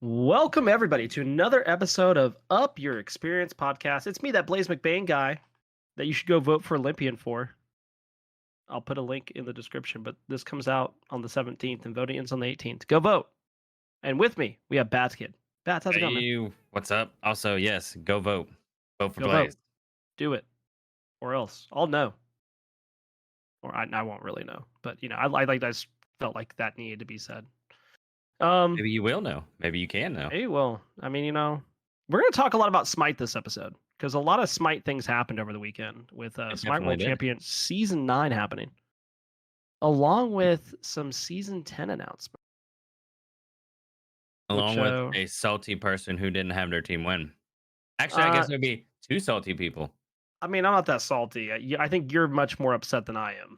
Welcome everybody to another episode of Up Your Experience podcast. It's me, that Blaise McBain guy that you should go vote for Olympian for. I'll put a link in the description, but this comes out on the 17th and voting ends on the 18th. Go vote. And with me, we have Bats Kid. Bats, how's it going, man? Hey, what's up? Also, yes, go vote. Vote for Go vote. Blaze. Do it. Or else I'll know. Or I won't really know. But I just felt like that needed to be said. Maybe you will know. Maybe you can know. Maybe will. I mean, we're going to talk a lot about Smite this episode because a lot of Smite things happened over the weekend with It Smite definitely World did. Champion Season 9 happening, along with some Season 10 announcements. Along with a salty person who didn't have their team win. Actually, I guess it would be two salty people. I mean, I'm not that salty. I think you're much more upset than I am.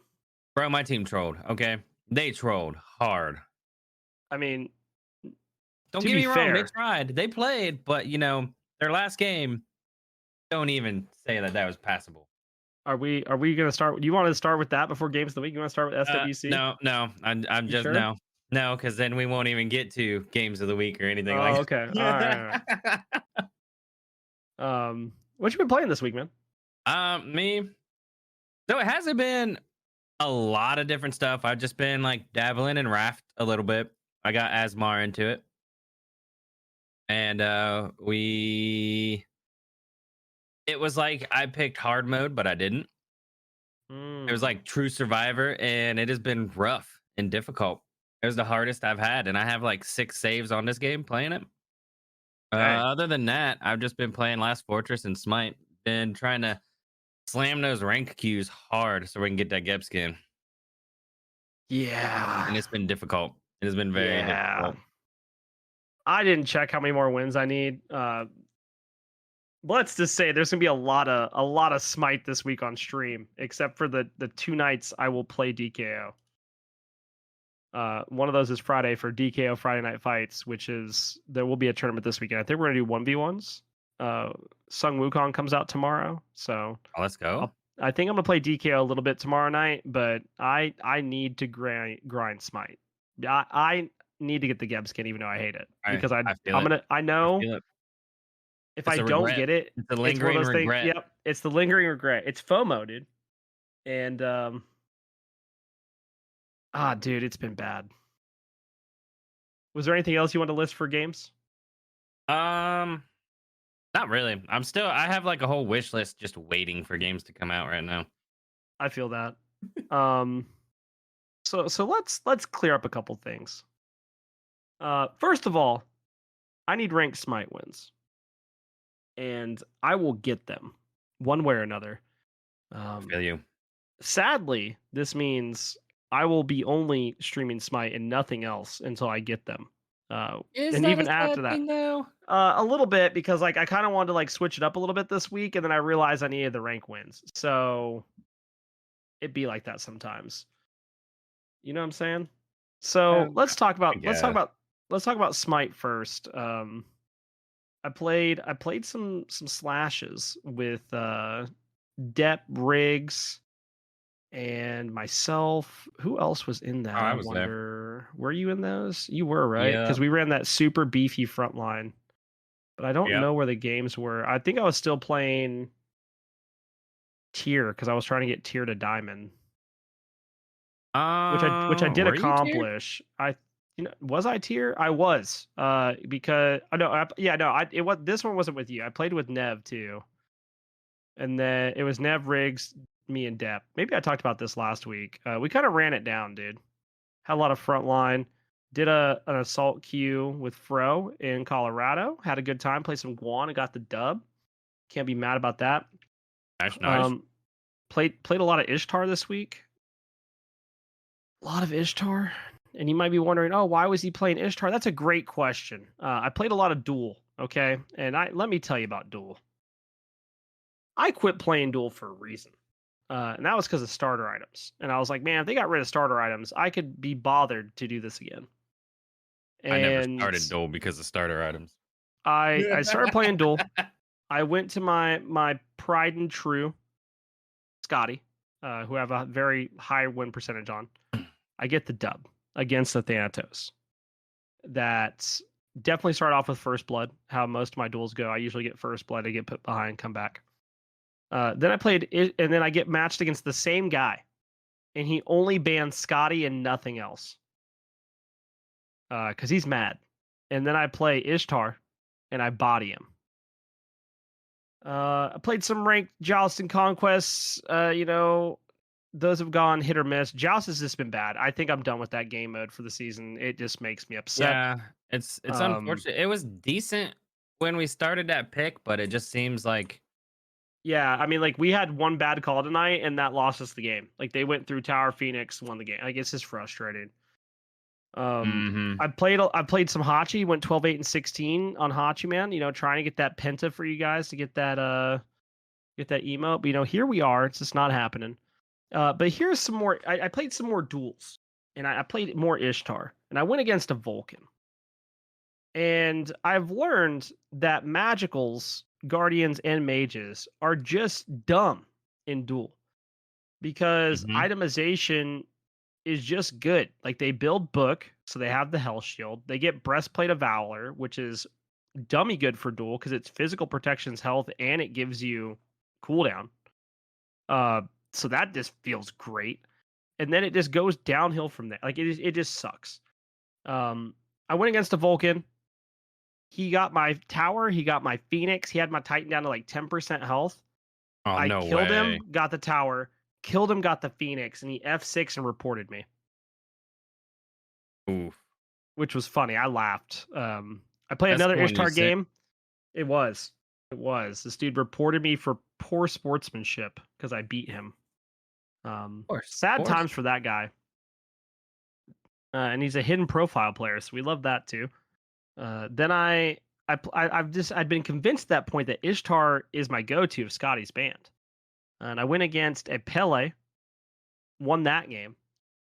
Bro, my team trolled, okay? They trolled hard. I mean, Don't to get be me wrong, fair, they tried. They played, but, their last game, don't even say that was passable. are we going to start? You want to start with that before games of the week? You want to start with SWC? No. I'm just, sure? No, because then we won't even get to games of the week or anything like okay. All right. What you been playing this week, man? Me. So it hasn't been a lot of different stuff. I've just been like dabbling in Raft a little bit. I got Asmar into it. And it was like I picked hard mode, but I didn't. It was like true survivor, and it has been rough and difficult. It was the hardest I've had, and I have like 6 saves on this game playing it. Other than that, I've just been playing Last Fortress and Smite. Been trying to slam those rank queues hard so we can get that Gep skin. Yeah. And it's been difficult. It has been very difficult. I didn't check how many more wins I need. Let's just say there's gonna be a lot of Smite this week on stream, except for the 2 nights I will play DKO. One of those is Friday for DKO Friday Night Fights, which is there will be a tournament this weekend. I think we're gonna do 1v1s. Sung Wukong comes out tomorrow, so Let's go. I think I'm gonna play DKO a little bit tomorrow night, but I need to grind Smite. I need to get the Geb skin, even though I hate it, because I know if I don't get it, it's a lingering regret. Yep, it's the lingering regret. It's FOMO, dude. And dude, it's been bad. Was there anything else you want to list for games? Not really. I have like a whole wish list just waiting for games to come out right now. I feel that. So let's clear up a couple things. First of all, I need ranked Smite wins, and I will get them one way or another. I feel you. Sadly, this means I will be only streaming Smite and nothing else until I get them. And even after that, a little bit, because like I kind of wanted to like switch it up a little bit this week, and then I realized I needed the rank wins. So it'd be like that sometimes. You know what I'm saying? So let's talk about Smite first. I played some slashes with Depp, Riggs, and myself. Who else was in that? I I was wonder. Were you in those? You were, right? Yeah. Because we ran that super beefy front line. But I don't Yep. know where the games were. I think I was still playing tier because I was trying to get tier to diamond. Which I did accomplish. Was I tier? I was. Because this one wasn't with you. I played with Nev too. And then it was Nev, Riggs, me, and Depp. Maybe I talked about this last week. We kind of ran it down, dude. Had a lot of front line. Did an assault queue with Fro in Colorado. Had a good time. Played some Guan and got the dub. Can't be mad about that. Nice. Played a lot of Ishtar this week. A lot of Ishtar. And you might be wondering, oh, why was he playing Ishtar? That's a great question. I played a lot of Duel, okay? And let me tell you about Duel. I quit playing Duel for a reason. And that was because of starter items. And I was like, man, if they got rid of starter items, I could be bothered to do this again. And I never started Duel because of starter items. I started playing Duel. I went to my pride and true Scotty, who have a very high win percentage on. I get the dub against the Thanatos. That definitely start off with first blood. How most of my duels go, I usually get first blood. I get put behind, come back. Then I played it, and then I get matched against the same guy, and he only bans Scotty and nothing else. Because he's mad. And then I play Ishtar, and I body him. I played some ranked Joust and Conquests. Those have gone hit or miss. Joust has just been bad. I think I'm done with that game mode for the season. It just makes me upset. Yeah, it's Um, unfortunate. It was decent when we started that pick, but it just seems like yeah, I mean, like we had one bad call tonight, and that lost us the game. Like they went through Tower Phoenix, won the game. Like it's just frustrating. mhm. I played some Hachi, went 12, 8, and 16 on Hachi, man. Trying to get that penta for you guys to get that emote. But here we are. It's just not happening. But here's some more. I played some more duels, and I played more Ishtar, and I went against a Vulcan. And I've learned that magicals, guardians, and mages are just dumb in duel because Mhm. itemization is just good. Like they build book, so they have the Hell Shield. They get breastplate of valor, which is dummy good for duel because it's physical protections, health, and it gives you cooldown. Uh, so that just feels great. And then it just goes downhill from there. Like it just sucks. I went against a Vulcan. He got my tower. He got my Phoenix. He had my Titan down to like 10% health. Oh, I no killed way. him, got the tower, killed him, got the Phoenix, and he F6 and reported me, Oof. which was funny. I laughed. I played That's another the one you Ishtar said. game. It was. It was. This dude reported me for poor sportsmanship because I beat him. Of Sad course. times for that guy. And he's a hidden profile player, so we love that too. Then I've been convinced at that point that Ishtar is my go-to if Scotty's banned. And I went against a Pele, won that game.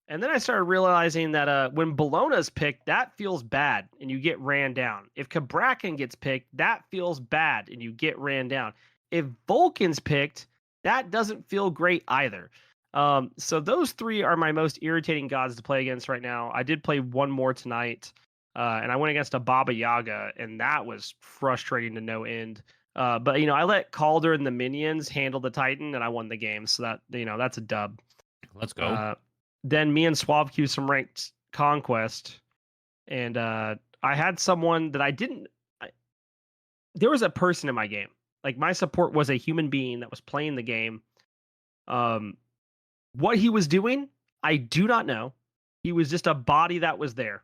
And then I started realizing that when Bologna's picked, that feels bad and you get ran down. If Cabrakan gets picked, that feels bad and you get ran down. If Vulcan's picked, that doesn't feel great either. So those three are my most irritating gods to play against right now. I did play one more tonight, and I went against a Baba Yaga, and that was frustrating to no end. But I let Calder and the minions handle the Titan, and I won the game. So that's a dub. Let's go. Then me and Suave queued some ranked conquest, and I had someone that I didn't. There was a person in my game. Like my support was a human being that was playing the game. Um, what he was doing, I do not know. He was just a body that was there.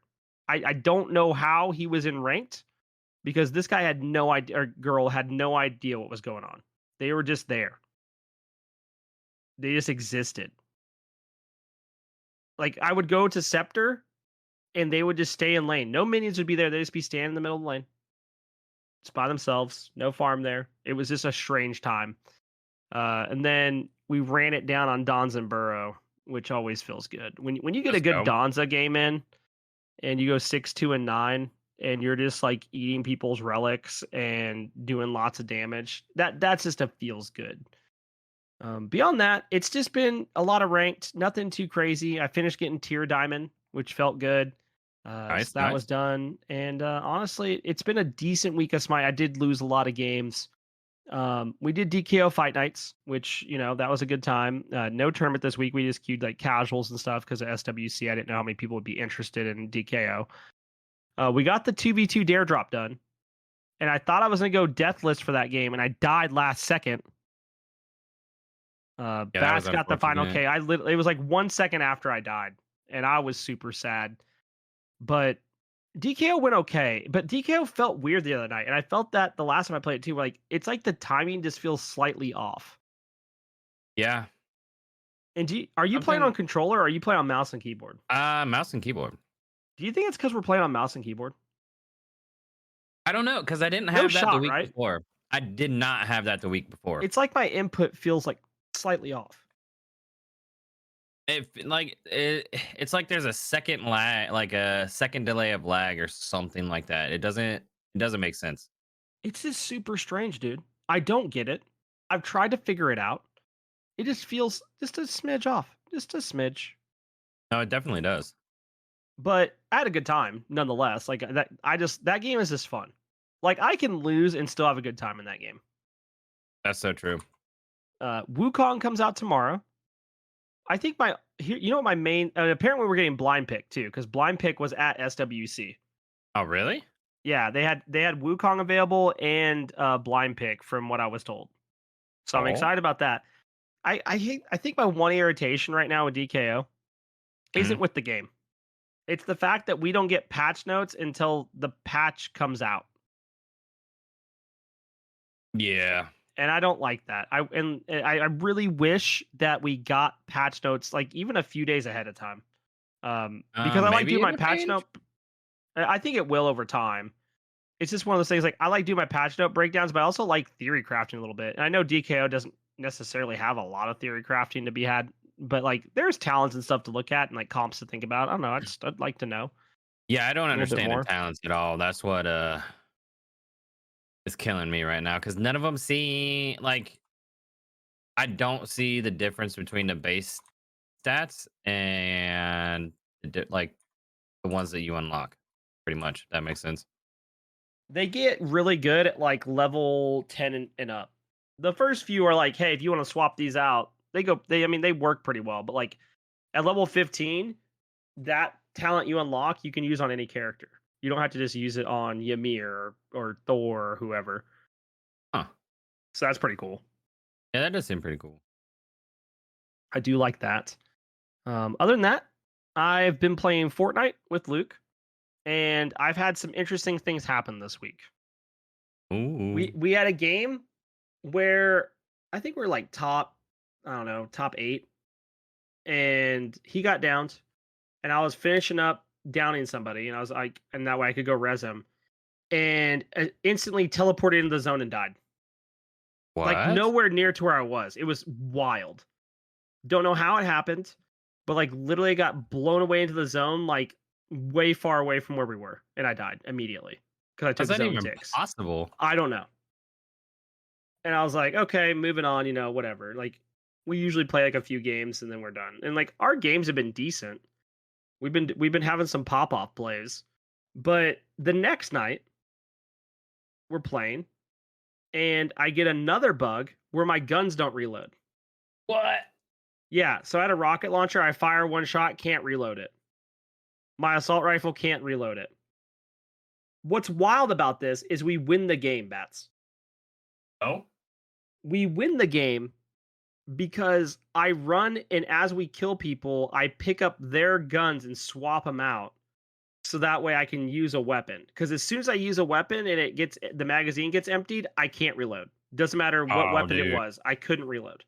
I don't know how he was in ranked because this guy had no idea, or girl had no idea what was going on. They were just there. They just existed. Like I would go to Scepter and they would just stay in lane. No minions would be there. They'd just be standing in the middle of the lane. Just by themselves. No farm there. It was just a strange time. And then we ran it down on Donza and Burrow, which always feels good. When you get a Let's good go. Donza game in and you go 6-2 and 9 and you're just like eating people's relics and doing lots of damage, that's just a feels good. Beyond that, it's just been a lot of ranked, nothing too crazy. I finished getting tier diamond, which felt good. So Nice, that was nice. done. And honestly, it's been a decent week of Smite. I did lose a lot of games. We did DKO fight nights, which, that was a good time. No tournament this week. We just queued like casuals and stuff because of SWC. I didn't know how many people would be interested in DKO. We got the 2v2 dare drop done. And I thought I was going to go deathless for that game, and I died last second. Yeah, that was Bats got the final unfortunate. K. It was like 1 second after I died, and I was super sad. But DKO went okay, but DKO felt weird the other night, and I felt that the last time I played it too. Like it's like the timing just feels slightly off. Yeah. And are you playing on Something controller or are you playing on mouse and keyboard? mouse and keyboard. Do you think it's because we're playing on mouse and keyboard? I don't know because I didn't No have that the shot, week right? before. I did not have that the week before. It's like my input feels like slightly off. It's like there's a second lag, like a second delay of lag or something like that. It doesn't make sense. It's just super strange, dude. I don't get it. I've tried to figure it out. It just feels just a smidge off. Just a smidge. No, it definitely does. but I had a good time nonetheless. Like that game is just fun. Like I can lose and still have a good time in that game. That's so true. Wukong comes out tomorrow. I think you know what my main apparently we're getting blind pick too because blind pick was at SWC. Oh, really? Yeah, they had Wukong available and blind pick from what I was told. So I'm excited about that. I think my one irritation right now with DKO isn't with the game. It's the fact that we don't get patch notes until the patch comes out. Yeah. And I don't like that. I really wish that we got patch notes like even a few days ahead of time. Because I like doing my patch note. I think it will over time. It's just one of those things like I like doing my patch note breakdowns, but I also like theory crafting a little bit. And I know DKO doesn't necessarily have a lot of theory crafting to be had, but like there's talents and stuff to look at and like comps to think about. I don't know. I'd like to know. Yeah, I don't understand the talents at all. That's what is killing me right now because none of them see like I don't see the difference between the base stats and like the ones that you unlock. Pretty much, that makes sense. They get really good at like level 10 and up. The first few are like, hey, if you want to swap these out, they work pretty well. But like at level 15, that talent you unlock, you can use on any character. You don't have to just use it on Ymir or Thor or whoever. Huh. So that's pretty cool. Yeah, that does seem pretty cool. I do like that. Other than that, I've been playing Fortnite with Luke, and I've had some interesting things happen this week. Ooh. We had a game where I think we're like top 8, and he got downed, and I was finishing up downing somebody, and I was like, and that way I could go res him, and instantly teleported into the zone and died. What? Like nowhere near to where I was. It was wild. Don't know how it happened, but like literally got blown away into the zone, like way far away from where we were, and I died immediately because I took How's that zone even ticks. possible? I don't know. And I was like, okay, moving on, whatever. Like we usually play like a few games and then we're done. And like our games have been decent. We've been having some pop-off plays. But the next night we're playing and I get another bug where my guns don't reload. What? Yeah, so I had a rocket launcher, I fire one shot, can't reload it. My assault rifle can't reload it. What's wild about this is we win the game, Bats. Oh? We win the game because I run and as we kill people, I pick up their guns and swap them out. So that way I can use a weapon. Because as soon as I use a weapon and the magazine gets emptied, I can't reload. Doesn't matter what weapon it was. I couldn't reload.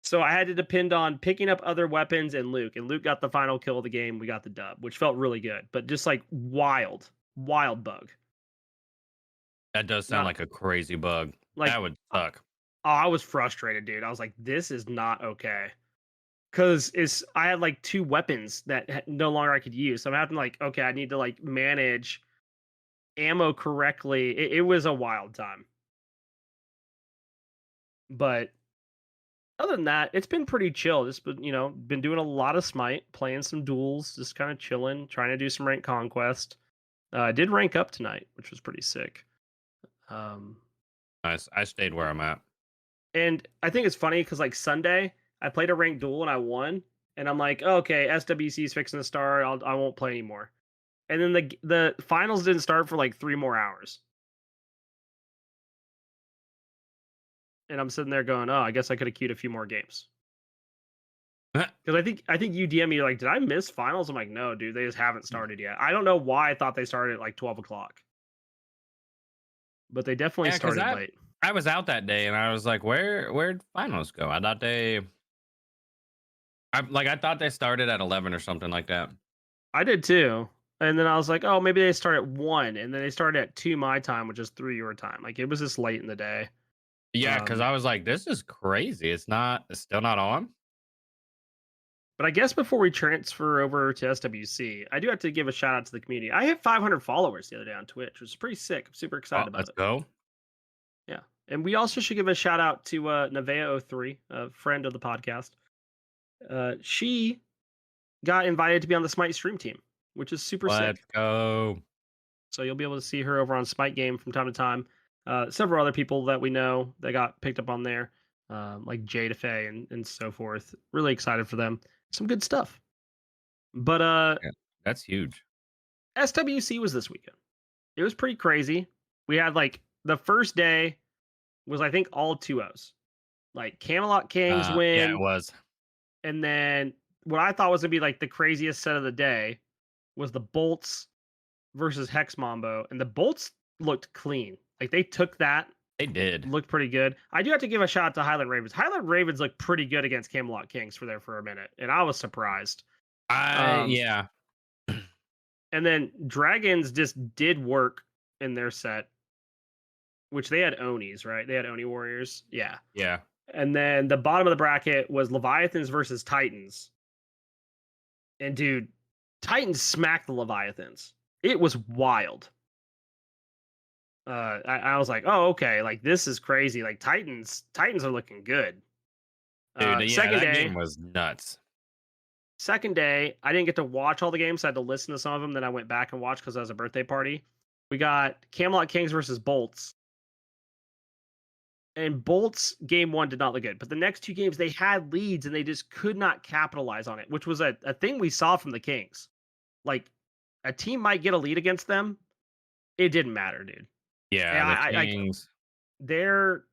So I had to depend on picking up other weapons and Luke got the final kill of the game. We got the dub, which felt really good, but just like wild bug. That does sound like a crazy bug. Like that would suck. Oh, I was frustrated, dude. I was like, this is not okay. Because I had like 2 weapons that no longer I could use. So I'm having like, okay, I need to like manage ammo correctly. It was a wild time. But other than that, it's been pretty chill. Just been doing a lot of Smite, playing some duels, just kind of chilling, trying to do some rank conquest. I did rank up tonight, which was pretty sick. Nice. I stayed where I'm at. And I think it's funny because like Sunday, I played a ranked duel and I won. And I'm like, oh, okay, SWC is fixing to start. I won't play anymore. And then the finals didn't start for like 3 more hours. And I'm sitting there going, oh, I guess I could have queued a few more games. Because I think you DM me like, did I miss finals? I'm like, no, dude, they just haven't started yet. I don't know why I thought they started at like 12 o'clock. But they definitely started late. I was out that day and I was like, where'd finals go? I thought I thought they started at 11 or something like that. I did too. And then I was like, oh, maybe they start at 1. And then they started at 2 my time, which is 3 your time. Like it was just late in the day. Yeah, because I was like, this is crazy. It's still not on. But I guess before we transfer over to SWC, I do have to give a shout out to the community. I hit 500 followers the other day on Twitch, which is pretty sick. I'm super excited about it. Let's go. Yeah. And we also should give a shout out to Nevea03, a friend of the podcast. She got invited to be on the Smite stream team. which is super Let's sick. go. So you'll be able to see her over on Smite Game from time to time. Several other people that we know that got picked up on there, like Jay DeFay and so forth. Really excited for them. Some good stuff. But Yeah, that's huge. SWC was this weekend. It was pretty crazy. We had like the first day was I think all 2-0s. Like Camelot Kings Yeah, it win, was. and then what I thought was gonna be like the craziest set of the day was the Bolts versus Hex Mambo, and the Bolts looked clean. Like they took that, They did. looked pretty good. I do have to give a shout out to Highland Ravens. Highland Ravens looked pretty good against Camelot Kings for a minute, and I was surprised. Um, Yeah. and then Dragons just did work in their set, which they had Onis, right? They had Oni Warriors. Yeah. Yeah. And then the bottom of the bracket was Leviathans versus Titans. And dude, Titans smacked the Leviathans. It was wild. I was like, oh, okay, like this is crazy. Like Titans are looking good. Dude, yeah, Second that game day, was nuts. I didn't get to watch all the games. So I had to listen to some of them. Then I went back and watched because I was a birthday party. We got Camelot Kings versus Bolts. And Bolts game one did not look good. But the next two games, they had leads and they just could not capitalize on it, which was a thing we saw from the Kings. Like a team might get a lead against them. It didn't matter, dude. Yeah, And the I Kings. their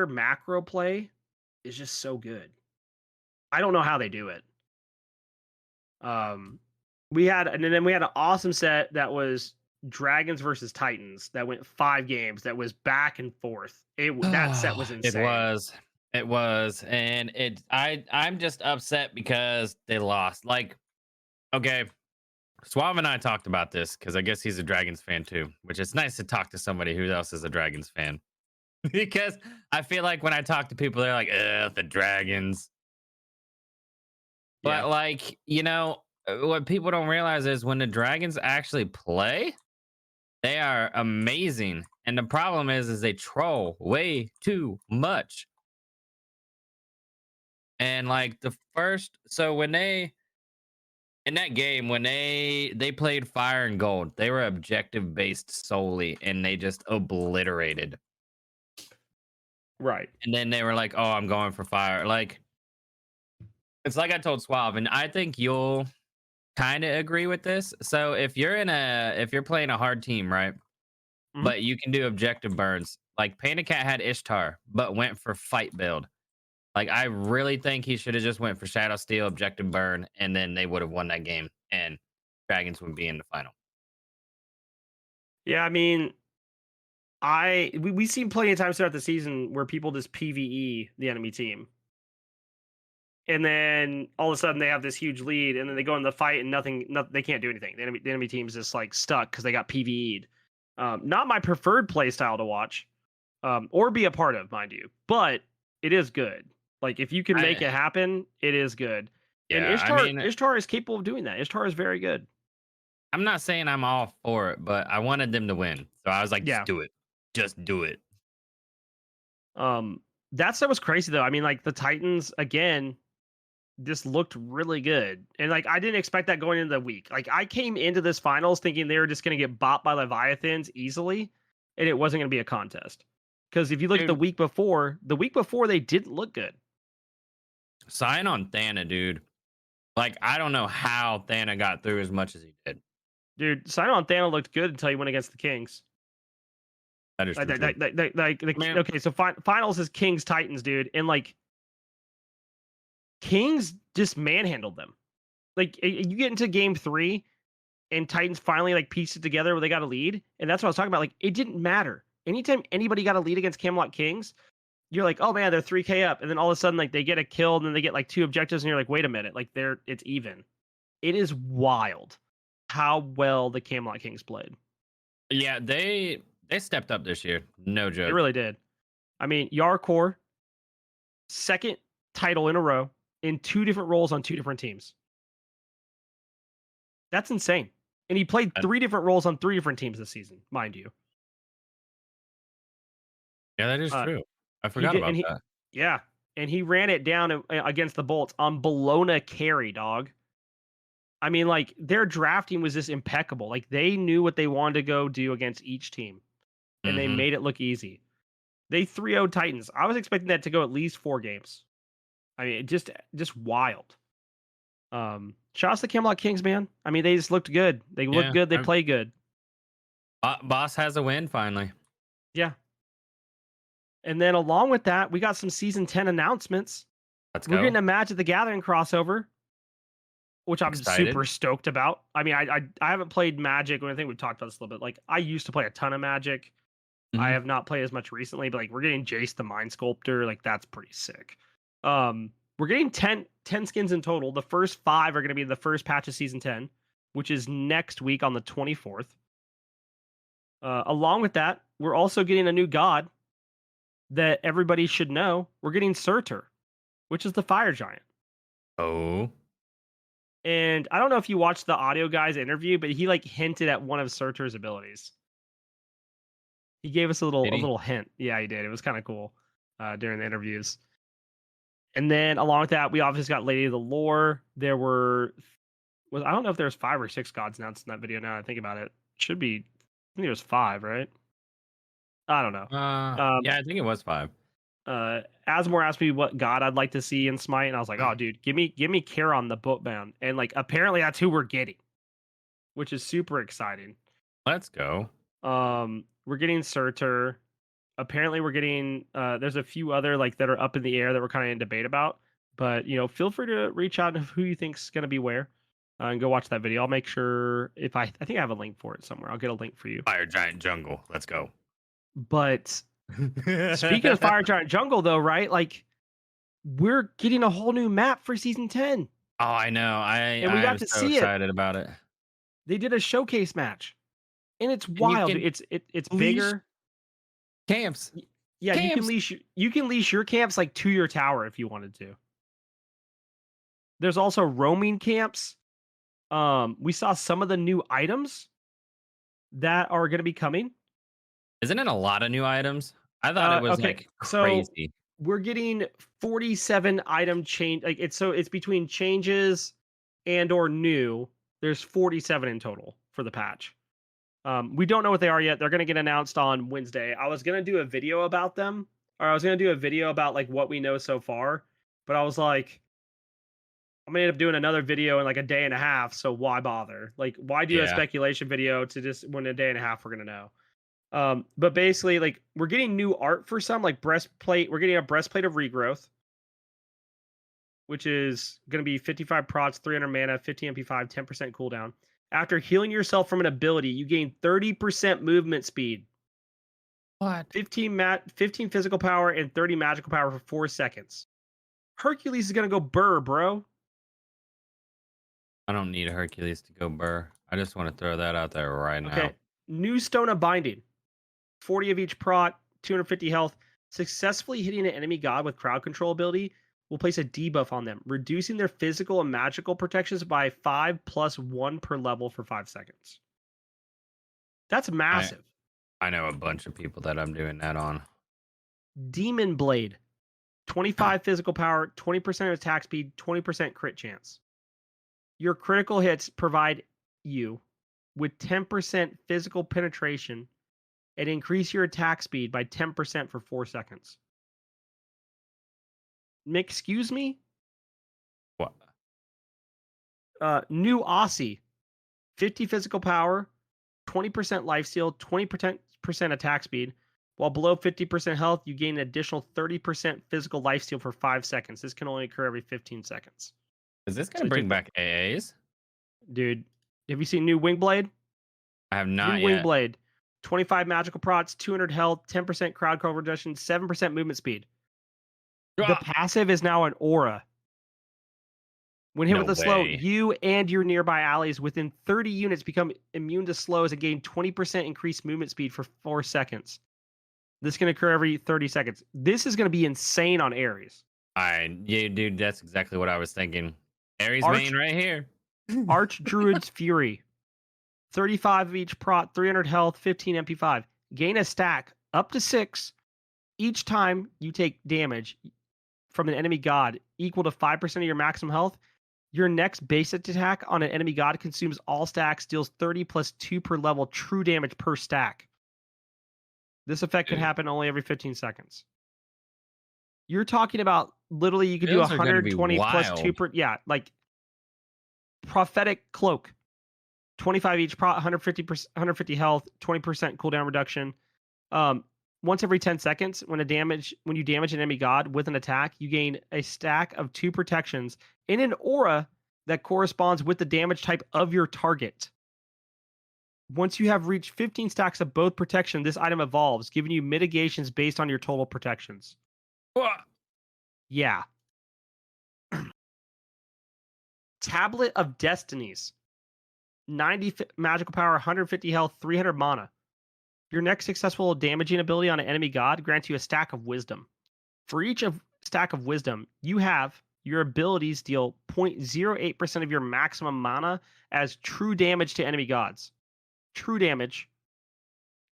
macro play is just so good. I don't know how they do it. Um, and then we had an awesome set that was Dragons versus Titans that went 5 games. That was back and forth. That set was It insane. was. It was. And I'm just upset because they lost. Like, okay, Suave and I talked about this because I guess he's a Dragons fan too, which is nice to talk to somebody who else is a Dragons fan. Because I feel like when I talk to people, they're like, the Dragons. Yeah, But like, what people don't realize is when the Dragons actually play, they are amazing. And the problem is they troll way too much. And like the first, so when they in that game when they played Fire and Gold, they were objective based solely, and they just obliterated. right. And then they were like, "Oh, I'm going for Fire." Like it's like I told Suave, and I think you'll kind of agree with this. So if you're playing a hard team, right? Mhm. But you can do objective burns. Like Panda Cat had Ishtar, but went for fight build. Like I really think he should have just went for Shadow Steel, objective burn, and then they would have won that game, and Dragons would be in the final. Yeah, I mean, we've seen plenty of times throughout the season where people just PVE the enemy team. And then all of a sudden they have this huge lead, and then they go in the fight and nothing they can't do anything. The enemy team's just like stuck because they got PVE'd. Not my preferred play style to watch, or be a part of, mind you, but it is good. Like if you can make I it happen, it is good. And Yeah, I mean, Ishtar is capable of doing that. Ishtar is very good. I'm not saying I'm all for it, but I wanted them to win, so I was like, just Yeah. do it, just do it. Um, that stuff was crazy though. I mean, like the Titans again just looked really good. And like I didn't expect that going into the week. Like I came into this finals thinking they were just gonna get bopped by Leviathans easily, and it wasn't gonna be a contest. Because if you look at Dude, the week before they didn't look good. sign on Thana, dude. Like I don't know how Thana got through as much as he did. Dude, Simon Thana looked good until he went against the Kings. That is true too. Man, Okay, so finals is Kings Titans, dude, and like Kings just manhandled them. Like you get into game 3 and Titans finally like pieced it together where they got a lead, and that's what I was talking about. Like it didn't matter. Anytime anybody got a lead against Camelot Kings, you're like, oh man, they're 3K up, and then all of a sudden like they get a kill, and then they get like 2 objectives, and you're like, wait a minute, like it's even. It is wild how well the Camelot Kings played. yeah, they stepped up this year. No They joke. really did. I mean, Yarkor, second title in a row in 2 different roles on 2 different teams. That's insane. And he played Uh, 3 different roles on 3 different teams this season, mind you. Yeah, that is Uh, true. I he forgot did, about and that. yeah, and he ran it down against the Bolts on Bologna carry, dog. I mean, like, their drafting was just impeccable. Like, they knew what they wanted to go do against each team, and they made it look easy. They 3-0'd Titans. I was expecting that to go at least 4 games. I mean, just wild. Shout out to the Camelot Kings, man. I mean, they just looked good. They look good. They play good. Boss has a win finally. Yeah. And then along with that, we got some season 10 announcements. We're getting a Magic the Gathering crossover, which I'm super stoked about. I mean, I haven't played Magic. I think we talked about this a little bit. Like, I used to play a ton of Magic. I have not played as much recently, but like, we're getting Jace the Mind Sculptor. Like, that's pretty sick. We're getting 10 skins in total. The first 5 are going to be the first patch of season 10, which is next week on the 24th. Along with that, we're also getting a new god that everybody should know. We're getting Surtr, which is the fire giant. Oh. And I don't know if you watched the audio guy's interview, but he like hinted at one of Surtr's abilities. He gave us a little hint. Yeah, he did. It was kind of cool during the interviews. And then along with that, we obviously got Lady of the Lore. There I don't know if there's 5 or 6 gods announced in that video. Now that I think about it, should be. I think it was 5, right? I don't know. Yeah, I think it was 5. Asmore asked me what god I'd like to see in Smite, and I was like, "Oh, dude, give me Charon the Boatbound," and like apparently that's who we're getting, which is super exciting. Let's go. We're getting Surtr. Apparently, we're getting. There's a few other like that are up in the air that we're kind of in debate about, but feel free to reach out to who you think's gonna be where, and go watch that video. I'll make sure if I think I have a link for it somewhere. I'll get a link for you. Fire Giant Jungle. Let's go. But speaking of Fire Giant Jungle, though, right? Like, we're getting a whole new map for season 10. Oh, I know. We got to see excited about it. They did a showcase match, and it's wild. It's bigger. Camps. Yeah, camps. You can leash your camps like to your tower if you wanted to. There's also roaming camps. We saw some of the new items that are going to be coming. Isn't it a lot of new items? I thought it was like crazy. So we're getting 47 item change. Like it's between changes and or new. There's 47 in total for the patch. We don't know what they are yet. They're going to get announced on Wednesday. I was going to do a video about them, or I was going to do a video about like what we know so far, but I was like, I'm going to end up doing another video in like a day and a half. So why bother? Like, why do a speculation video to just when a day and a half we're going to know? But basically, like, we're getting new art for some, like breastplate. We're getting a breastplate of regrowth, which is going to be 55 procs, 300 mana, 50 MP5, 10% cooldown. After healing yourself from an ability, you gain 30% movement speed. What? 15 physical power and 30 magical power for 4 seconds. Hercules is going to go burr, bro. I don't need Hercules to go burr. I just want to throw that out there right now. New Stone of Binding. 40 of each proc, 250 health. Successfully hitting an enemy god with crowd control ability will place a debuff on them, reducing their physical and magical protections by 5+1 per level for 5 seconds. That's massive. I know a bunch of people that I'm doing that on. Demon Blade. 25 physical power, 20% attack speed, 20% crit chance. Your critical hits provide you with 10% physical penetration and increase your attack speed by 10% for 4 seconds. Excuse me? What? New Aussie. 50 physical power, 20% lifesteal, 20% attack speed. While below 50% health, you gain an additional 30% physical lifesteal for 5 seconds. This can only occur every 15 seconds. Is this going to bring back AAs? Dude, have you seen new Wingblade? I have not new yet. Wingblade. 25 magical procs, 200 health, 10% crowd cover reduction, 7% movement speed. The passive is now an aura. When hit with a slow, you and your nearby allies within 30 units become immune to slows and gain 20% increased movement speed for 4 seconds. This can occur every 30 seconds. This is going to be insane on Ares. Yeah, dude, that's exactly what I was thinking. Ares main right here. Archdruid's Fury. 35 of each prot, 300 health, 15 MP5. Gain a stack up to 6 each time you take damage from an enemy god equal to 5% of your maximum health. Your next basic attack on an enemy god consumes all stacks, deals 30 plus 2 per level true damage per stack. This effect can happen only every 15 seconds. You're talking about literally you could do Those are gonna be 120 plus 2 wild. per. Yeah, like prophetic cloak. 25 each, 150 health, 20% cooldown reduction. Once every 10 seconds, when you damage an enemy god with an attack, you gain a stack of 2 protections in an aura that corresponds with the damage type of your target. Once you have reached 15 stacks of both protection, this item evolves, giving you mitigations based on your total protections. Yeah. Tablet of Destinies. 90 magical power, 150 health, 300 mana. Your next successful damaging ability on an enemy god grants you a stack of wisdom. For each stack of wisdom, you have your abilities deal 0.08% of your maximum mana as true damage to enemy gods. True damage.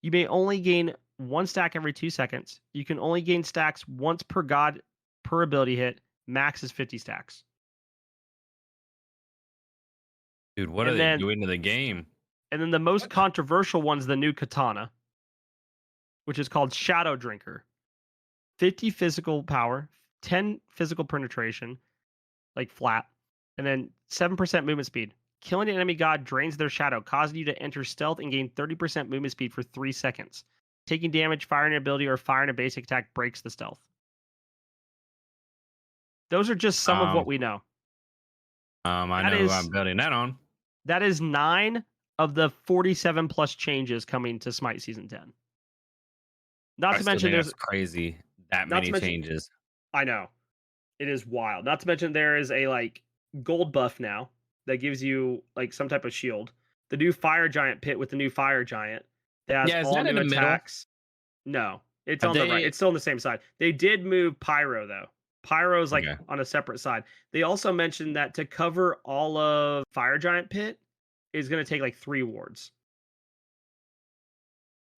You may only gain 1 stack every 2 seconds. You can only gain stacks once per god per ability hit. Max is 50 stacks. Dude, what are they doing to the game? And then the most controversial one's the new katana, which is called Shadow Drinker. 50 physical power, 10 physical penetration, like flat, and then 7% movement speed. Killing an enemy god drains their shadow, causing you to enter stealth and gain 30% movement speed for 3 seconds. Taking damage, firing an ability, or firing a basic attack breaks the stealth. Those are just some of what we know. I know who I'm building that on. That is 9 of the 47 plus changes coming to Smite Season 10. Not to mention that's crazy. That many changes. I know. It is wild. Not to mention there is a like gold buff now that gives you like some type of shield. The new fire giant pit with the new fire giant. That has all new attacks. No, it's on the right. It's still on the same side. They did move Pyro though. Pyro's like on a separate side. They also mentioned that to cover all of fire giant pit is going to take like 3 wards.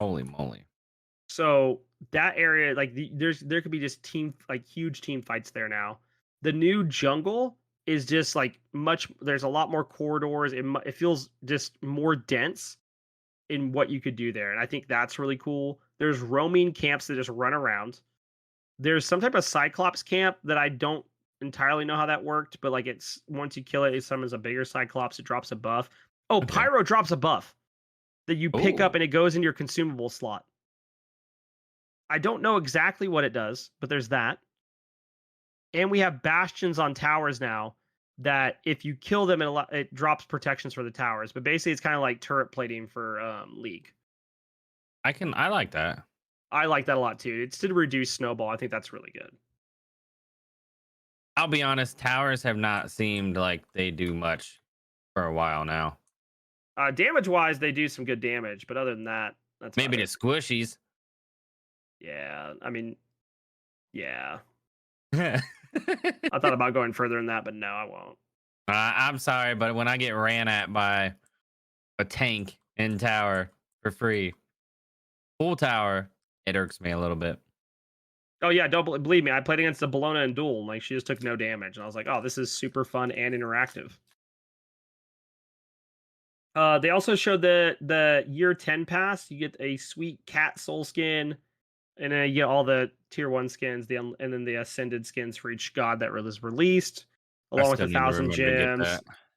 Holy moly. So that area, like there could be just huge team fights there now. The new jungle is just like there's a lot more corridors. It feels just more dense in what you could do there. And I think that's really cool. There's roaming camps that just run around. There's some type of Cyclops camp that I don't entirely know how that worked, but like it's once you kill it, it summons a bigger Cyclops. It drops a buff. Oh, okay. Pyro drops a buff that you pick up and it goes in your consumable slot. I don't know exactly what it does, but there's that. And we have bastions on towers now that if you kill them, it drops protections for the towers. But basically, it's kind of like turret plating for League. I like that. I like that a lot too. It's to reduce snowball. I think that's really good. I'll be honest, towers have not seemed like they do much for a while now. Damage-wise, they do some good damage, but other than that, that's maybe the squishies. Yeah, I mean, yeah. I thought about going further than that, but no, I won't. I'm sorry, but when I get ran at by a tank in tower for free, full tower, it irks me a little bit. Oh yeah, don't believe me. I played against the Bologna in duel, and like she just took no damage, and I was like, oh, this is super fun and interactive. They also showed the year 10 pass. You get a sweet cat soul skin, and then you get all the tier 1 skins, and then the ascended skins for each god that was released, along with 1,000 gems,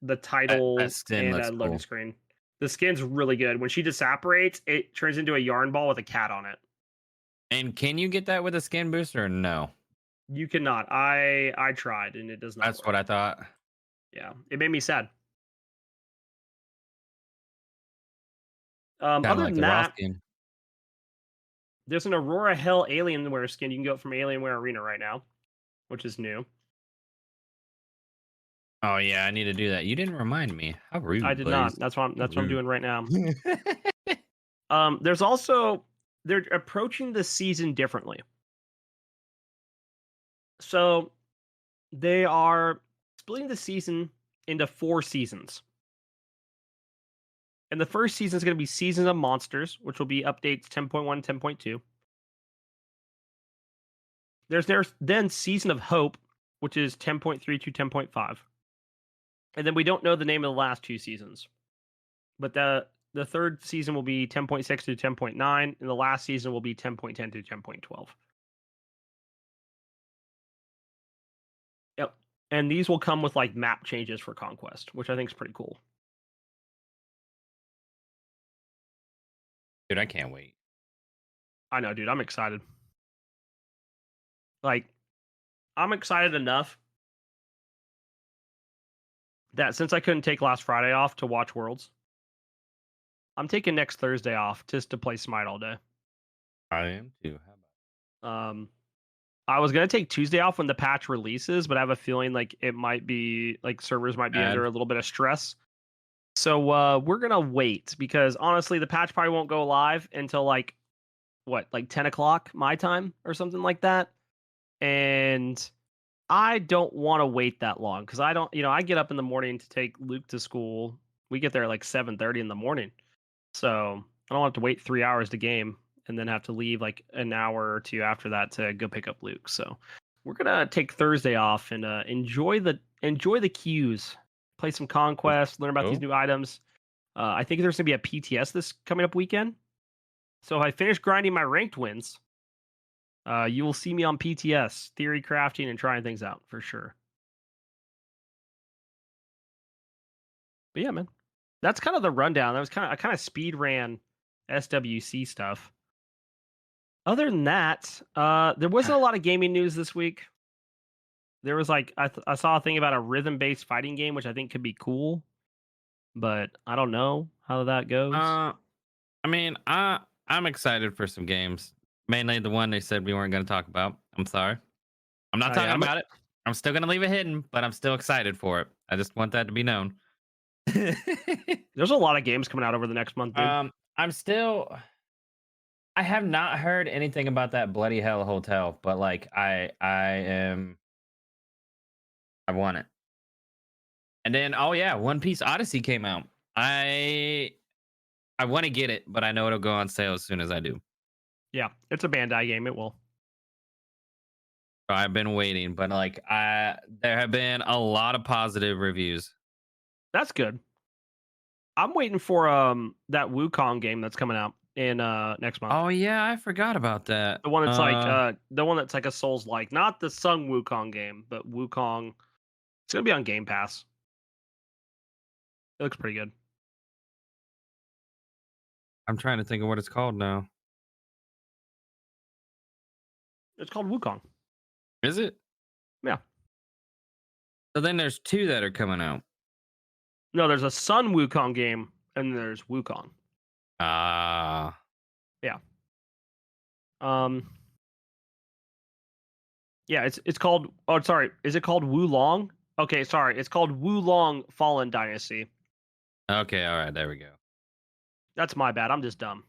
the title, and a loading screen. The skin's really good. When she disapparates, it turns into a yarn ball with a cat on it. And can you get that with a skin booster or no? You cannot. I tried, and it does not. That's what I thought. Yeah, it made me sad. Other than that, there's an Aurora Hel Alienware skin. You can get from Alienware Arena right now, which is new. Oh yeah, I need to do that. You didn't remind me. How rude! I did not. That's what I'm doing right now. There's also they're approaching the season differently. So they are splitting the season into 4 seasons. And the first season is going to be Season of Monsters, which will be updates 10.1, 10.2. There's then Season of Hope, which is 10.3 to 10.5. And then we don't know the name of the last 2 seasons. But the third season will be 10.6 to 10.9, and the last season will be 10.10 to 10.12. Yep. And these will come with like map changes for Conquest, which I think is pretty cool. Dude, I can't wait. I know, dude. I'm excited. Like, I'm excited enough that since I couldn't take last Friday off to watch Worlds, I'm taking next Thursday off just to play Smite all day. I am too. How about? I was gonna take Tuesday off when the patch releases, but I have a feeling like it might be like servers might be under a little bit of stress. So we're gonna wait because honestly, the patch probably won't go live until like 10 o'clock my time or something like that. And I don't want to wait that long because I don't, I get up in the morning to take Luke to school. We get there at like 7:30 in the morning, so I don't have to wait 3 hours to game and then have to leave like an hour or two after that to go pick up Luke. So we're gonna take Thursday off and enjoy the queues, play some Conquest, learn about these new items. I think there's gonna be a PTS this coming up weekend. So if I finish grinding my ranked wins, you will see me on PTS, theory crafting and trying things out for sure. But yeah, man, that's kind of the rundown. I kind of speed ran SWC stuff. Other than that, there wasn't a lot of gaming news this week. There was like I saw a thing about a rhythm-based fighting game, which I think could be cool, but I don't know how that goes. I mean, I'm excited for some games. Mainly the one they said we weren't going to talk about. I'm sorry. I'm not talking about it. I'm still going to leave it hidden, but I'm still excited for it. I just want that to be known. There's a lot of games coming out over the next month, dude. I have not heard anything about that Bloody Hell hotel, but like I want it. And then One Piece Odyssey came out. I want to get it, but I know it'll go on sale as soon as I do. Yeah, it's a Bandai game. It will. I've been waiting, but like there have been a lot of positive reviews. That's good. I'm waiting for that Wukong game that's coming out in next month. Oh yeah, I forgot about that. The one that's like a Souls like, not the Sung Wukong game, but Wukong. It's gonna be on Game Pass. It looks pretty good. I'm trying to think of what it's called now. It's called Wukong. Is it? Yeah. So then there's 2 that are coming out. No, there's a Sun Wukong game, and there's Wukong. Yeah. Yeah, it's called. Oh, sorry. Is it called Wulong? Okay, sorry. It's called Wulong Fallen Dynasty. Okay, all right. There we go. That's my bad. I'm just dumb.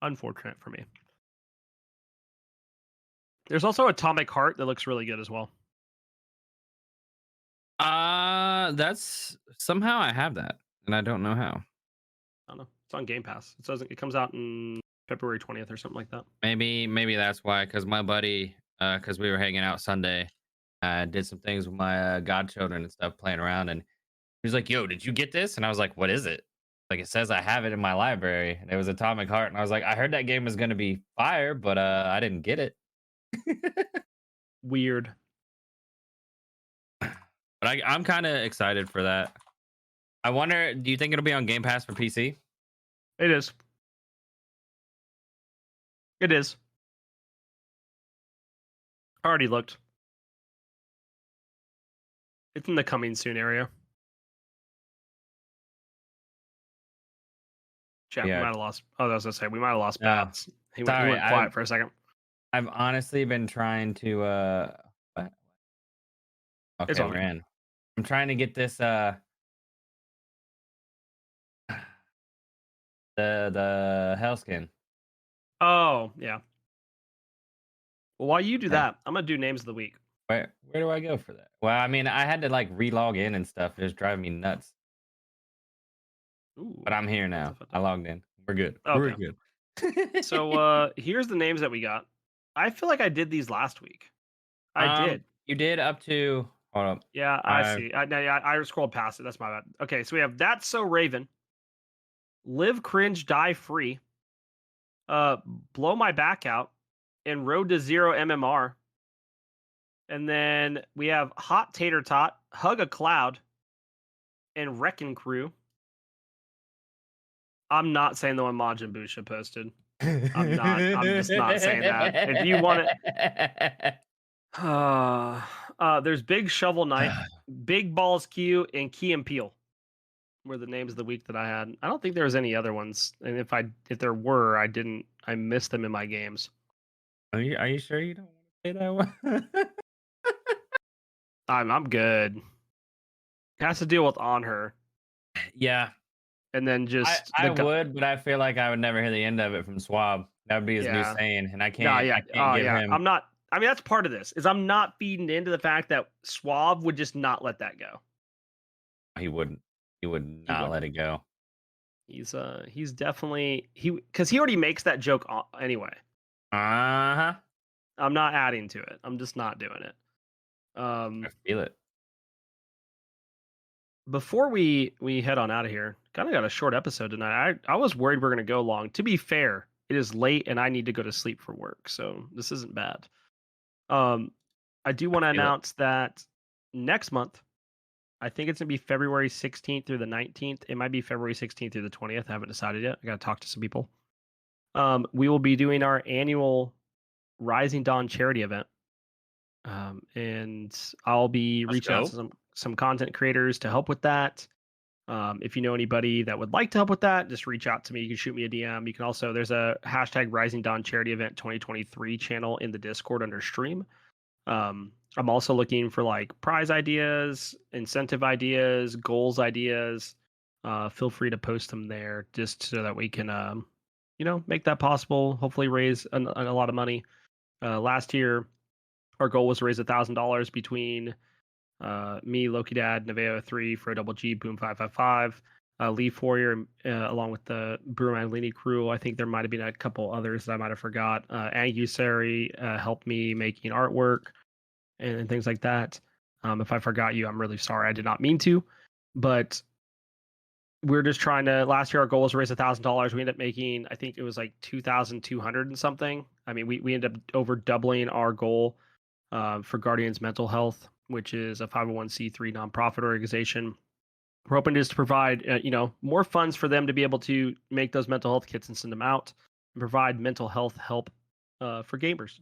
Unfortunate for me. There's also Atomic Heart that looks really good as well. That's somehow I have that, and I don't know how. I don't know. It's on Game Pass. It says it comes out in February 20th or something like that. Maybe that's why. Because my buddy, because we were hanging out Sunday, did some things with my godchildren and stuff, playing around, and he was like, "Yo, did you get this?" And I was like, "What is it?" Like, it says I have it in my library, and it was Atomic Heart, and I was like, "I heard that game was gonna be fire, but I didn't get it." Weird. But I'm kind of excited for that. I wonder, do you think it'll be on Game Pass for PC? It is. It is. I already looked. It's in the coming soon area. Chat, yeah. We might have lost. Oh, I was gonna say we might have lost Bats. He went quiet for a second. I've honestly been trying to what? Okay, we're in. I'm trying to get this the Hell skin. Oh, yeah. Well, while you do that, I'm gonna do names of the week. Where do I go for that? Well, I mean, I had to like re-log in and stuff. It was driving me nuts. Ooh, but I'm here now. I logged in. We're good. Okay. We're good. So here's the names that we got. I feel like I did these last week. I did. You did up to hold up. Yeah, I see. I scrolled past it. That's my bad. Okay, so we have That's So Raven, Live Cringe Die Free, uh, Blow My Back Out, and Road to Zero MMR. And then we have Hot Tater Tot, Hug a Cloud, and Wrecking Crew. I'm not saying the one Majin Buu posted. I'm not. I'm just not saying that. If you want it, there's Big Shovel Knight, Big Balls Q, and Key and Peel were the names of the week that I had. I don't think there was any other ones, and if there were, I missed them in my games. Are you sure you don't want to say that one? I'm good. It has to deal with On Her. Yeah. And then just I would, but I feel like I would never hear the end of it from Swab. That would be his new saying, and I can't. No, yeah. I can't give him. I'm not. I mean, that's part of this. Is I'm not feeding into the fact that Swab would just not let that go. He wouldn't. He would not let it go. He's definitely because he already makes that joke anyway. Uh-huh. I'm not adding to it. I'm just not doing it. I feel it. Before we head on out of here, kind of got a short episode tonight. I was worried we're going to go long. To be fair, it is late and I need to go to sleep for work, so this isn't bad. I do want to announce that next month, I think it's going to be February 16th through the 19th. It might be February 16th through the 20th. I haven't decided yet. I got to talk to some people. We will be doing our annual Rising Dawn charity event. And I'll be reaching out to some content creators to help with that. If you know anybody that would like to help with that, just reach out to me. You can shoot me a DM. You can also, there's a hashtag Rising Dawn Charity Event 2023 channel in the Discord under stream. I'm also looking for like prize ideas, incentive ideas, goals ideas. Feel free to post them there just so that we can, make that possible. Hopefully raise a lot of money. Last year, our goal was to raise $1,000 between me, Loki Dad, Neveo 3, for a double G, Boom 555, Lee Fourier, along with the Brew Maglini crew. I think there might have been a couple others that I might have forgot. Angusari helped me making artwork and things like that. If I forgot you, I'm really sorry. I did not mean to, but we're just trying to. Last year, our goal was to raise $1,000. We ended up making, I think it was like 2,200 and something. I mean, we ended up over doubling our goal for Guardians Mental Health, which is a 501c3 nonprofit organization. We're hoping just to provide, more funds for them to be able to make those mental health kits and send them out and provide mental health help for gamers.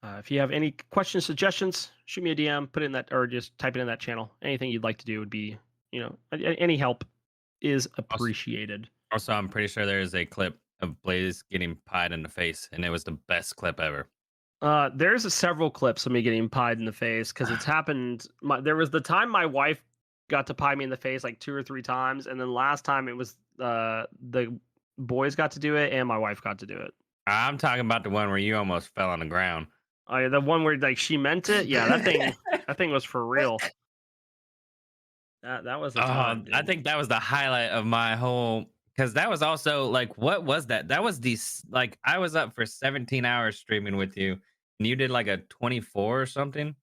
If you have any questions, suggestions, shoot me a DM, put it in that, or just type it in that channel. Anything you'd like to do would be, any help is appreciated. Also, I'm pretty sure there is a clip of Blaise getting pied in the face, and it was the best clip ever. There's several clips of me getting pied in the face because it's happened. There was the time my wife got to pie me in the face like 2 or 3 times, and then last time it was the boys got to do it and my wife got to do it. I'm talking about the one where you almost fell on the ground. Oh yeah, the one where like she meant it. Yeah, that thing was for real. That was the time. I think that was the highlight of my whole. Because that was also like, what was that? That was like, I was up for 17 hours streaming with you, and you did like a 24 or something.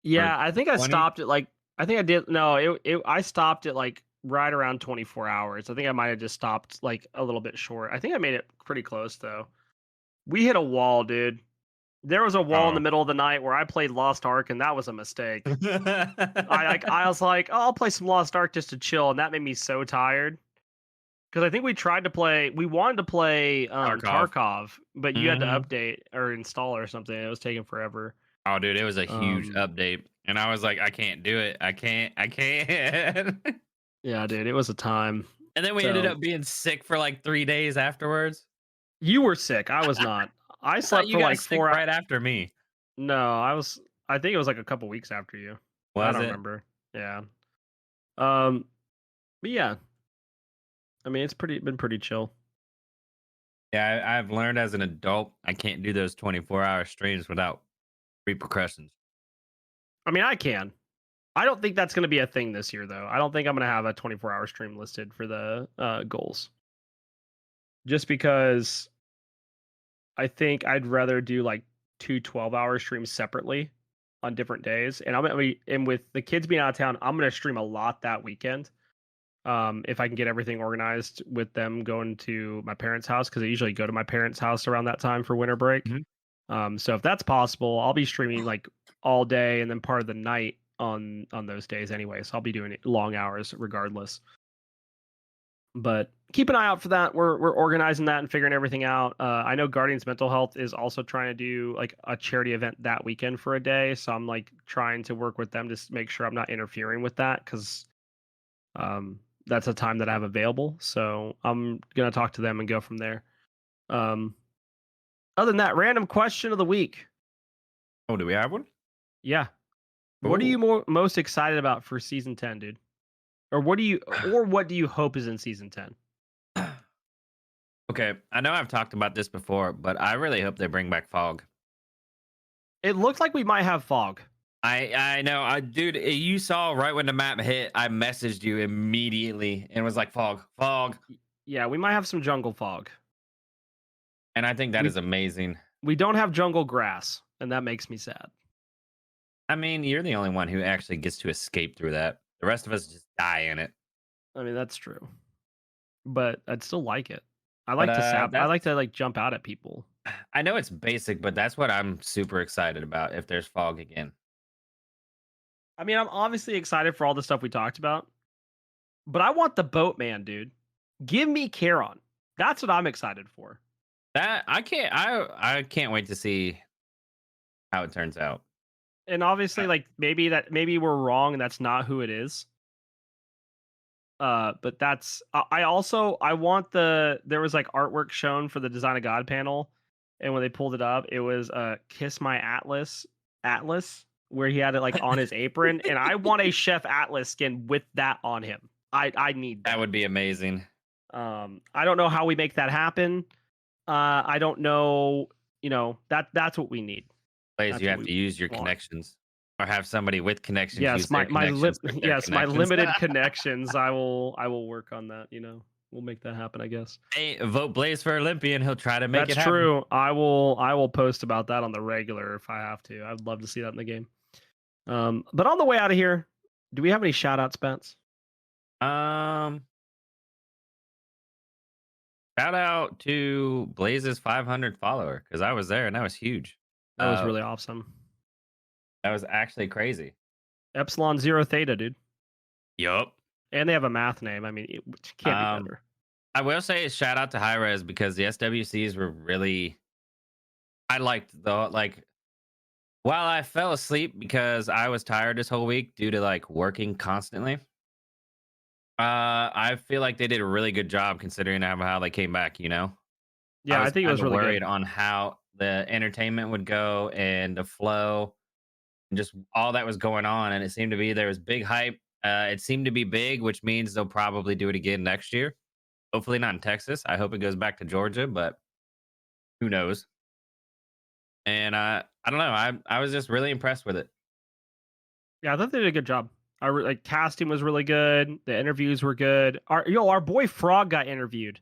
Yeah, I think I stopped at like, I think I did. No, I stopped at like right around 24 hours. I think I might have just stopped like a little bit short. I think I made it pretty close though. We hit a wall, dude. There was a wall in the middle of the night where I played Lost Ark, and that was a mistake. I was like, oh, I'll play some Lost Ark just to chill, and that made me so tired. Because I think we wanted to play Tarkov, but you had to update or install or something. It was taking forever. Oh, dude, it was a huge update. And I was like, I can't do it. I can't. Yeah, dude, it was a time. And then we ended up being sick for like 3 days afterwards. You were sick. I was not. I slept for like 4 hours. Right after me. No, I think it was like a couple weeks after you. I don't remember. Yeah. But yeah. I mean, it's been pretty chill. Yeah, I've learned as an adult, I can't do those 24-hour streams without repercussions. I mean, I can. I don't think that's going to be a thing this year, though. I don't think I'm going to have a 24-hour stream listed for the goals. Just because I think I'd rather do like 2 12-hour streams separately on different days, and and with the kids being out of town, I'm gonna stream a lot that weekend. If I can get everything organized with them going to my parents' house, because I usually go to my parents' house around that time for winter break. Mhm. So if that's possible, I'll be streaming like all day and then part of the night on those days anyway. So I'll be doing long hours regardless. But keep an eye out for that. We're organizing that and figuring everything out. I know Guardians Mental Health is also trying to do like a charity event that weekend for a day. So I'm like trying to work with them to make sure I'm not interfering with that, because that's a time that I have available. So I'm gonna talk to them and go from there. Um, Other than that, random question of the week. Oh, do we have one? Yeah. What are Oh. you most excited about for season 10, dude? Or what do you hope is in season 10? Okay, I know I've talked about this before, but I really hope they bring back fog. It looks like we might have fog. I know, dude. You saw right when the map hit, I messaged you immediately and was like, "Fog, fog," Yeah, we might have some jungle fog. and I think that We is amazing. we don't have jungle grass, and that makes me sad. I mean, you're the only one who actually gets to escape through that. The rest of us just die in it. I mean, that's true. But I'd still like it. But I that's like to like jump out at people. I know it's basic, but that's what I'm super excited about. If there's fog again, I mean, I'm obviously excited for all the stuff we talked about, but I want the boatman, dude. Give me Charon. That's what I'm excited for. that I can't wait to see how it turns out. And obviously, like maybe we're wrong and that's not who it is. But that's I want there was like artwork shown for the Design of God panel, and when they pulled it up, it was Kiss My Atlas, where he had it like on his apron, and I want a Chef Atlas skin with that on him. I need That that. would be amazing. I don't know how we make that happen. I don't know, that's what we need. Plays That's you what have we to use your want. connections or have somebody with connections Yes, use their connections with their yes, my connections. limited connections. I will work on that. We'll make that happen, I guess. Hey, vote Blaze for Olympian. He'll try to make That's it happen. true. I will post about that on the regular if I have to. I'd love to see that in the game. But on the way out of here, do we have any shout outs, Spence? Shout out to Blaze's 500 follower because I was there and that was huge. That was really awesome. That was actually crazy. Epsilon Zero Theta, dude. Yup. And they have a math name. I mean, it can't be better. I will say shout out to High Res because the SWCs were really. I liked while I fell asleep because I was tired this whole week due to like working constantly. I feel like they did a really good job considering how they came back. Yeah, I I think it was kinda really worried good. on how the entertainment would go and the flow and just all that was going on. And it seemed to be there was big hype. It seemed to be big, which means they'll probably do it again next year. Hopefully not in Texas. I hope it goes back to Georgia, but who knows? And I don't know. I was just really impressed with it. Yeah, I thought they did a good job. Like casting was really good. The interviews were good. Our boy Frog got interviewed.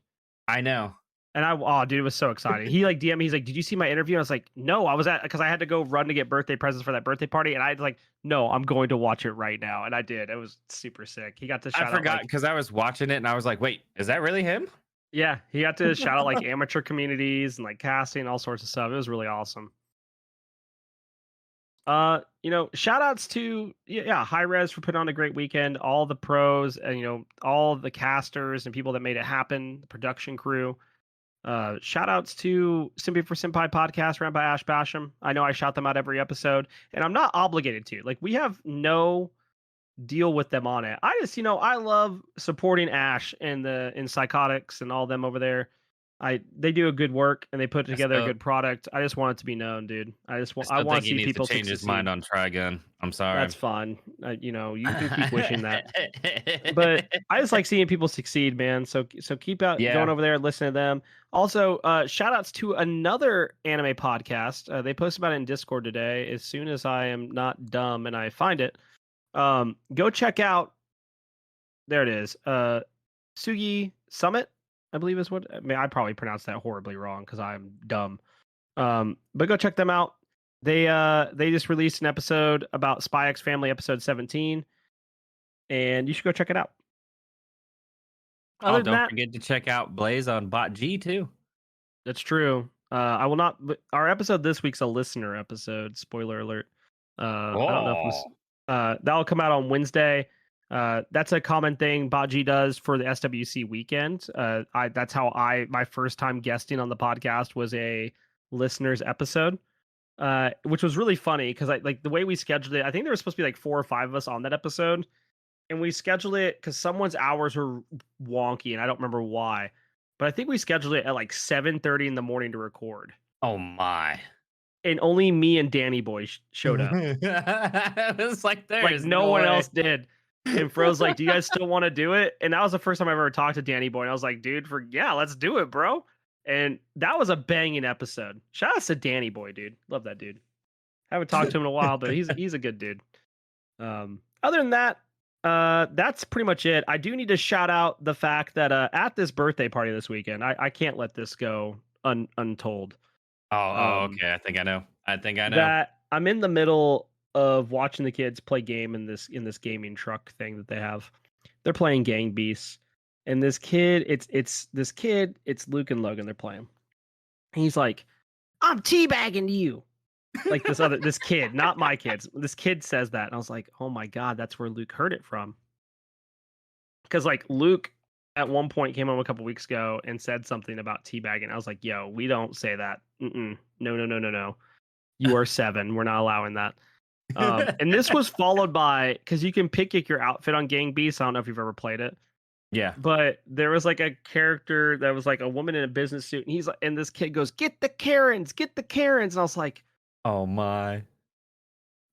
I know. And dude, it was so exciting. He like DM me, he's like, "Did you see my interview?" And I was like, "No, I was because I had to go run to get birthday presents for that birthday party." And I was like, "No, I'm going to watch it right now." And I did. It was super sick. He got to shout I forgot out because I was watching it and I was like, wait, is that really him? yeah, he got to shout out like amateur communities and like casting, all sorts of stuff. It was really awesome. Shout outs to High Res for putting on a great weekend, all the pros and all the casters and people that made it happen, the production crew. Shout outs to Simply for Senpai podcast ran by Ash Basham. I know I shout them out every episode, and I'm not obligated to. Like, we have no deal with them on it. I just, I love supporting Ash and in Psychotics and all them over there. They do a good work and they put together a good product. I just want it to be known, dude. I want to see people to change his mind on Trigun. I'm sorry. That's fun. You can keep wishing that, but I just like seeing people succeed, man. So keep going over there and listen to them. Also, shout outs to another anime podcast. They posted about it in Discord today. As soon as I am not dumb and I find it, go check out. There it is. Sugi Summit, I believe is what. I mean, I probably pronounced that horribly wrong because I'm dumb. But go check them out. They just released an episode about Spy X Family episode 17, and you should go check it out. Oh, Other than don't that, forget to check out Blaze on Bot G too. that's true. I will not. Our episode this week's a listener episode. Spoiler alert. I don't know if this. Oh, That'll come out on Wednesday. That's a common thing Baji does for the SWC weekend. That's how my first time guesting on the podcast was a listeners episode, which was really funny because I like the way we scheduled it. I think there was supposed to be like 4 or 5 of us on that episode, and we scheduled it because someone's hours were wonky, and I don't remember why. But I think we scheduled it at like 7:30 in the morning to record, oh my. and only me and Danny Boy showed up. It's like Like there's no no one way. else did. And Fro's like, "Do you guys still want to do it?" And that was the first time I ever talked to Danny Boy. And I was like, "Dude, yeah, let's do it, bro." And that was a banging episode. Shout out to Danny Boy, dude. Love that dude. Haven't talked to him in a while, but he's a good dude. Other than that, that's pretty much it. I do need to shout out the fact that at this birthday party this weekend, I can't let this go untold. Okay. I think I know. That I'm in the middle of watching the kids play game in this gaming truck thing that they have. They're playing Gang Beasts, and this kid, it's Luke and Logan. They're playing. And he's like, "I'm teabagging you." Like this kid, not my kids. This kid says that, and I was like, "Oh my god, that's where Luke heard it from." Because like Luke at one point came home a couple weeks ago and said something about teabagging. I was like, "Yo, we don't say that. No, no, no, no, no. You are 7. We're not allowing that." And this was followed by, because you can pick your outfit on Gang Beasts. I don't know if you've ever played it. Yeah. But there was like a character that was like a woman in a business suit, and he's like, and this kid goes, "Get the Karens, get the Karens." And I was like, Oh my.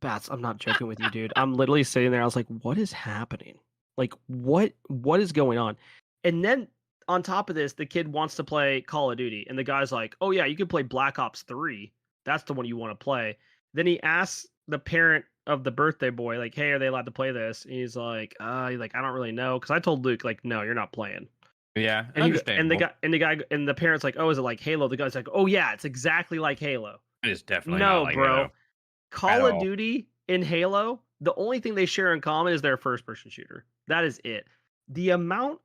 Bats, I'm not joking with you, dude. I'm literally sitting there. I was like, what is happening? Like, what is going on? And then on top of this, the kid wants to play Call of Duty, and the guy's like, "Oh yeah, you can play Black Ops 3. That's the one you want to play." Then he asks the parent of the birthday boy, like, "Hey, are they allowed to play this?" And he's like, I don't really know, because I told Luke, like, "No, you're not playing." Yeah. And the parent's like, "Oh, is it like Halo?" The guy's like, "Oh yeah, it's exactly like Halo." It's definitely not No, like bro. Halo. Call of Duty and Halo, the only thing they share in common is their first person shooter. That is it. The amount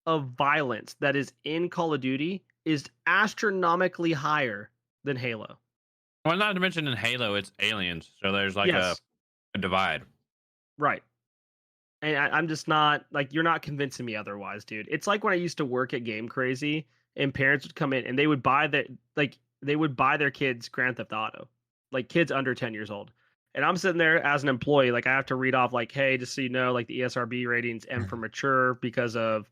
of violence that is in Call of Duty is astronomically higher than Halo. Well, not to mention in Halo, it's aliens. So there's like a divide. Right. And I'm just not, like, you're not convincing me otherwise, dude. It's like when I used to work at Game Crazy and parents would come in and they would buy their kids Grand Theft Auto, like kids under 10 years old. And I'm sitting there as an employee, like I have to read off, like, "Hey, just so you know, like the ESRB ratings M for mature because of,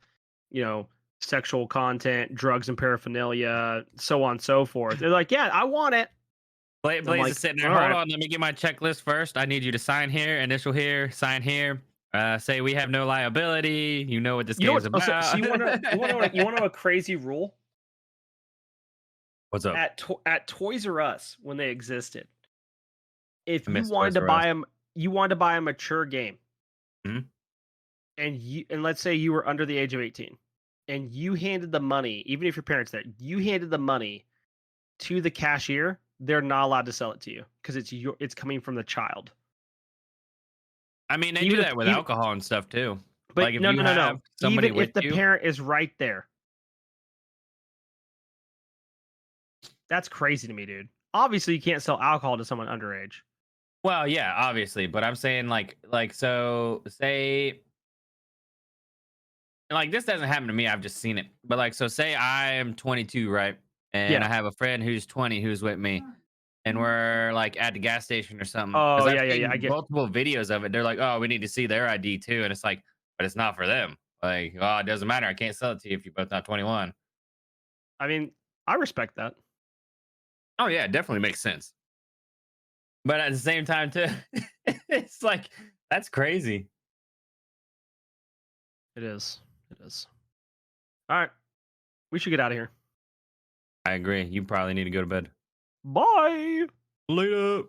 sexual content, drugs and paraphernalia, so on and so forth." They're like, "Yeah, I want it." Blaze like, is sitting there. all Hold right. on, let me get my checklist first. I need you to sign here, initial here, sign here. Say we have no liability. You know what this game's about. So you want to know a crazy rule? What's up? At Toys R Us when they existed, if I you miss wanted Toys to R Us. buy them, you wanted to buy a mature game, Mhm. and let's say you were under the age of 18, and you handed the money, even if your parents there, you handed the money to the cashier, they're not allowed to sell it to you because it's coming from the child. I mean, they Even do if that with alcohol and stuff too. But Like if no, you no, no, have no. somebody Even with if the you. parent is right there. That's crazy to me, dude. Obviously, you can't sell alcohol to someone underage. Well, yeah, obviously, but I'm saying so say like this doesn't happen to me. I've just seen it. But like so say I am 22, right? And Yeah. I have a friend who's 20 who's with me. And we're like at the gas station or something. Oh, Because I've yeah. I seen get. multiple videos of it. They're like, "Oh, we need to see their ID too." And it's like, but it's not for them. Like, oh, it doesn't matter. I can't sell it to you if you're both not 21. I mean, I respect that. Oh yeah, it definitely makes sense. But at the same time, too, it's like that's crazy. It is. It is. All right. We should get out of here. I agree. You probably need to go to bed. Bye. Later.